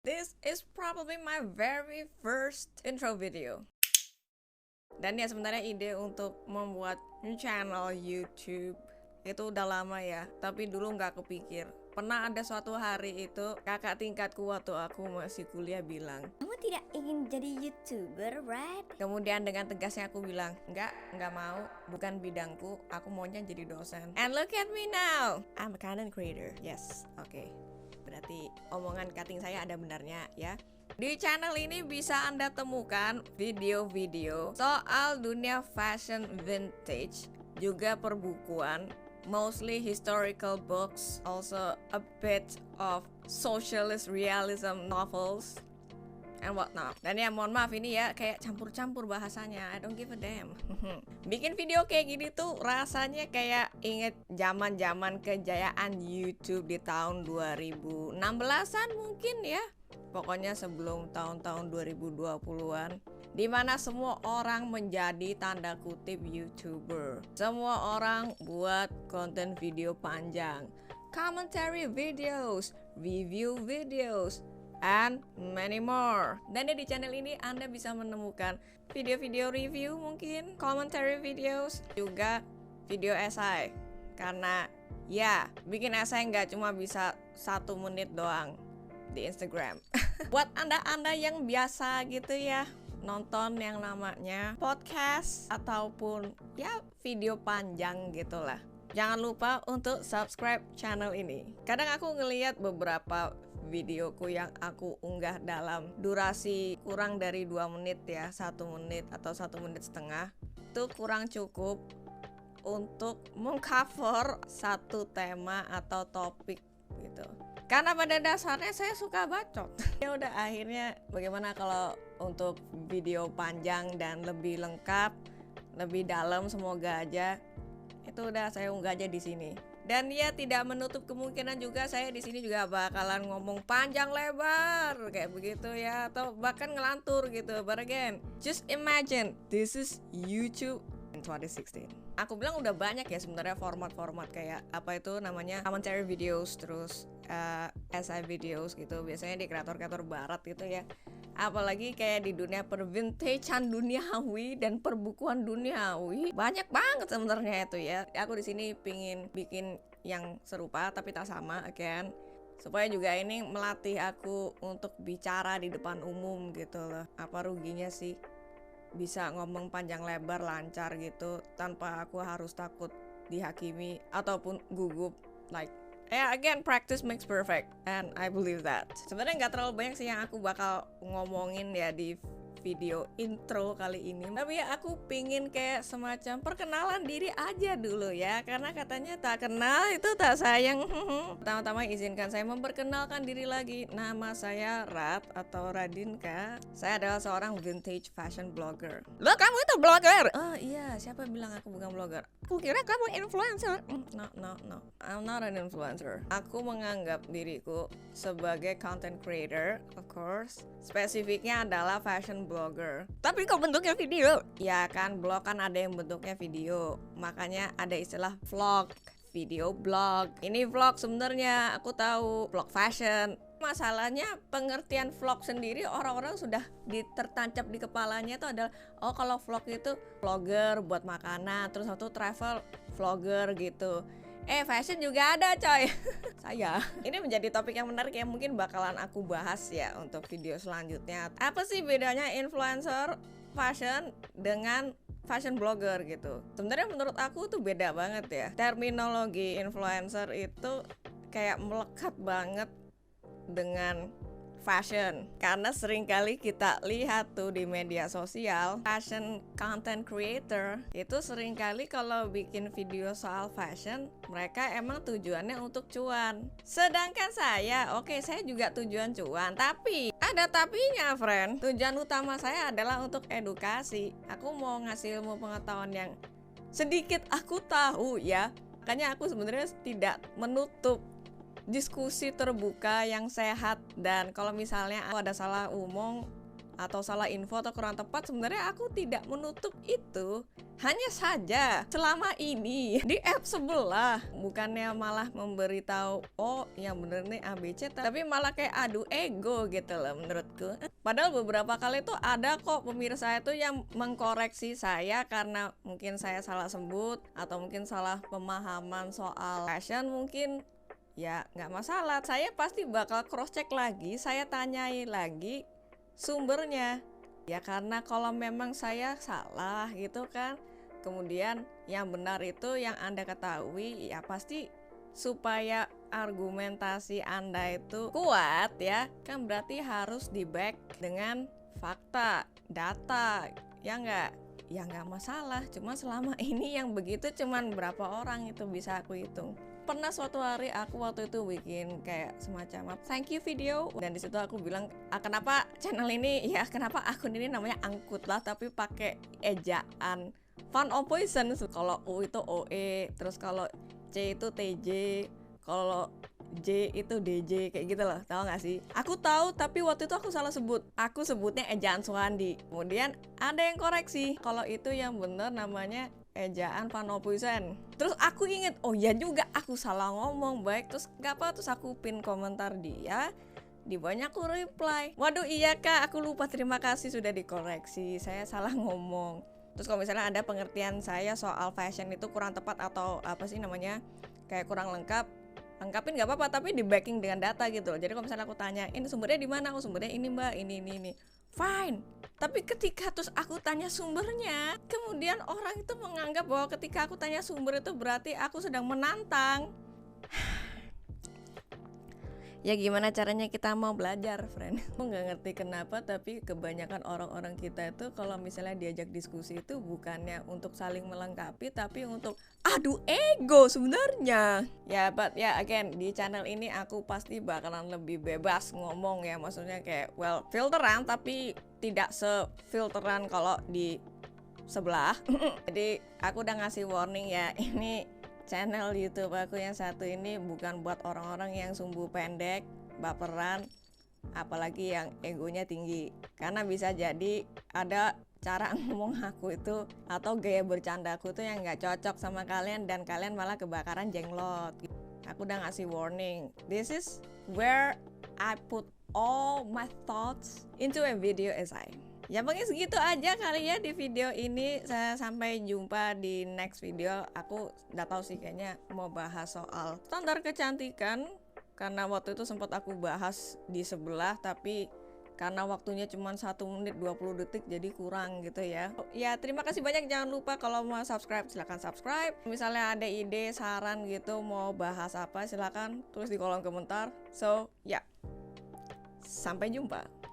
This is probably my very first intro video. Dan ya sebenarnya ide untuk membuat channel YouTube itu udah lama ya, tapi dulu nggak kepikir. Pernah ada suatu hari itu kakak tingkatku waktu aku masih kuliah bilang, "Kamu tidak ingin jadi YouTuber, right?" kemudian dengan tegasnya aku bilang, nggak mau, bukan bidangku, aku maunya jadi dosen. And look at me now, I'm a content creator. Yes, oke. Berarti omongan cutting saya ada benarnya ya. Di channel ini bisa Anda temukan video-video soal dunia fashion vintage, juga perbukuan, mostly historical books, also a bit of socialist realism novels and whatnot. Dan ya mohon maaf ini ya kayak campur-campur bahasanya, I don't give a damn. Bikin video kayak gini tuh rasanya kayak inget zaman-zaman kejayaan YouTube di tahun 2016-an mungkin ya. Pokoknya sebelum tahun-tahun 2020-an, dimana semua orang menjadi tanda kutip YouTuber. Semua orang buat konten video panjang, commentary videos, review videos, and many more. Dan di channel ini Anda bisa menemukan video-video review mungkin, commentary videos, juga video esai. Karena ya, bikin esai nggak cuma bisa 1 menit doang di Instagram. Buat anda yang biasa gitu ya nonton yang namanya podcast ataupun ya video panjang gitulah, jangan lupa untuk subscribe channel ini. Kadang aku ngelihat beberapa videoku yang aku unggah dalam durasi kurang dari 2 menit ya, 1 menit atau 1 menit setengah, itu kurang cukup untuk mengcover satu tema atau topik gitu. Karena pada dasarnya saya suka bacot. Ya udah, akhirnya bagaimana kalau untuk video panjang dan lebih lengkap, lebih dalam, semoga aja itu udah saya unggah aja di sini. Dan ya tidak menutup kemungkinan juga saya di sini juga bakalan ngomong panjang lebar kayak begitu ya, atau bahkan ngelantur gitu. But again, just imagine this is YouTube in 2016. Aku bilang udah banyak ya sebenarnya format-format kayak apa itu namanya commentary videos, terus essay videos gitu, biasanya di kreator-kreator barat gitu ya. Apalagi kayak di dunia pervintagean duniawi dan perbukuan duniawi, banyak banget sebenarnya itu ya. Aku di sini pingin bikin yang serupa tapi tak sama again, supaya juga ini melatih aku untuk bicara di depan umum gitu loh. Apa ruginya sih bisa ngomong panjang lebar lancar gitu tanpa aku harus takut dihakimi ataupun gugup. Like again, practice makes perfect and I believe that. Sebenarnya nggak terlalu banyak sih yang aku bakal ngomongin ya di video intro kali ini, tapi ya aku pingin kayak semacam perkenalan diri aja dulu ya, karena katanya tak kenal itu tak sayang. Pertama-tama izinkan saya memperkenalkan diri lagi. Nama saya Rat atau Radinka. Saya adalah seorang vintage fashion blogger. Loh, kamu itu blogger? Oh iya, siapa bilang aku bukan blogger? Aku kira kamu influencer. No, I'm not an influencer. Aku menganggap diriku sebagai content creator, of course. Spesifiknya adalah fashion blogger. Tapi kok bentuknya video? Ya kan, blog kan ada yang bentuknya video. Makanya ada istilah vlog, video blog. Ini vlog sebenarnya, aku tahu, vlog fashion. Masalahnya pengertian vlog sendiri orang-orang sudah tertancap di kepalanya itu adalah oh kalau vlog itu vlogger buat makanan, terus satu travel vlogger gitu. Fashion juga ada coy. Saya ini menjadi topik yang menarik yang mungkin bakalan aku bahas ya untuk video selanjutnya. Apa sih bedanya influencer fashion dengan fashion blogger gitu? Sebenarnya menurut aku tuh beda banget ya. Terminologi influencer itu kayak melekat banget dengan fashion, karena seringkali kita lihat tuh di media sosial fashion content creator itu seringkali kalau bikin video soal fashion mereka emang tujuannya untuk cuan. Sedangkan saya saya juga tujuan cuan, tapi ada tapinya friend. Tujuan utama saya adalah untuk edukasi. Aku mau ngasih ilmu pengetahuan yang sedikit aku tahu ya. Makanya aku sebenarnya tidak menutup diskusi terbuka yang sehat, dan kalau misalnya ada salah omong atau salah info atau kurang tepat, sebenarnya aku tidak menutup itu. Hanya saja selama ini di app sebelah bukannya malah memberitahu oh yang bener nih ABC, tapi malah kayak adu ego gitu loh menurutku. Padahal beberapa kali tuh ada kok pemirsa itu yang mengkoreksi saya karena mungkin saya salah sebut atau mungkin salah pemahaman soal fashion mungkin. Ya nggak masalah, saya pasti bakal cross check lagi, saya tanyai lagi sumbernya. Ya karena kalau memang saya salah gitu kan, kemudian yang benar itu yang Anda ketahui, ya pasti supaya argumentasi Anda itu kuat ya, kan berarti harus di back dengan fakta, data, ya enggak? Ya nggak masalah, cuma selama ini yang begitu cuman berapa orang itu bisa aku hitung. Pernah suatu hari aku waktu itu bikin kayak semacam thank you video, dan disitu aku bilang kenapa channel ini ya, kenapa akun ini namanya Angkut lah tapi pakai ejaan Fun of Poison. Kalau U itu OE, terus kalau C itu TJ, kalau J itu DJ, kayak gitu loh, tahu gak sih? Aku tahu, tapi waktu itu aku salah sebut. Aku sebutnya ejaan Suhandi. Kemudian ada yang koreksi, kalau itu yang bener namanya ejaan Panopuisen. Terus aku inget, oh ya juga aku salah ngomong, baik. Terus gak apa, terus aku pin komentar dia. Di banyak aku reply, waduh iya kak, aku lupa, terima kasih sudah dikoreksi, saya salah ngomong. Terus kalau misalnya ada pengertian saya soal fashion itu kurang tepat atau apa sih namanya, kayak kurang lengkap, lengkapin nggak apa-apa, tapi di backing dengan data gitu loh. Jadi kalau misalnya aku tanya ini sumbernya di mana, aku sumbernya ini mbak, ini fine. Tapi ketika terus aku tanya sumbernya, kemudian orang itu menganggap bahwa ketika aku tanya sumber itu berarti aku sedang menantang. Ya gimana caranya kita mau belajar, friend? Aku nggak ngerti kenapa, tapi kebanyakan orang-orang kita itu kalau misalnya diajak diskusi itu bukannya untuk saling melengkapi, tapi untuk adu ego sebenarnya. Ya, but ya again, di channel ini aku pasti bakalan lebih bebas ngomong ya, maksudnya kayak well filteran, tapi tidak sefilteran kalau di sebelah. Jadi aku udah ngasih warning ya, ini channel YouTube aku yang satu ini bukan buat orang-orang yang sumbu pendek, baperan, apalagi yang egonya tinggi. Karena bisa jadi ada cara ngomong aku itu atau gaya bercanda aku tuh yang nggak cocok sama kalian dan kalian malah kebakaran jenglot. Aku udah ngasih warning. This is where I put all my thoughts into a video essay. Ya pokoknya segitu aja kali ya di video ini. Saya sampai jumpa di next video. Aku udah tahu sih kayaknya mau bahas soal standar kecantikan, karena waktu itu sempat aku bahas di sebelah, tapi karena waktunya cuma 1 menit 20 detik jadi kurang gitu ya. Ya terima kasih banyak, jangan lupa kalau mau subscribe silahkan subscribe. Misalnya ada ide, saran gitu mau bahas apa silahkan tulis di kolom komentar. So ya, sampai jumpa.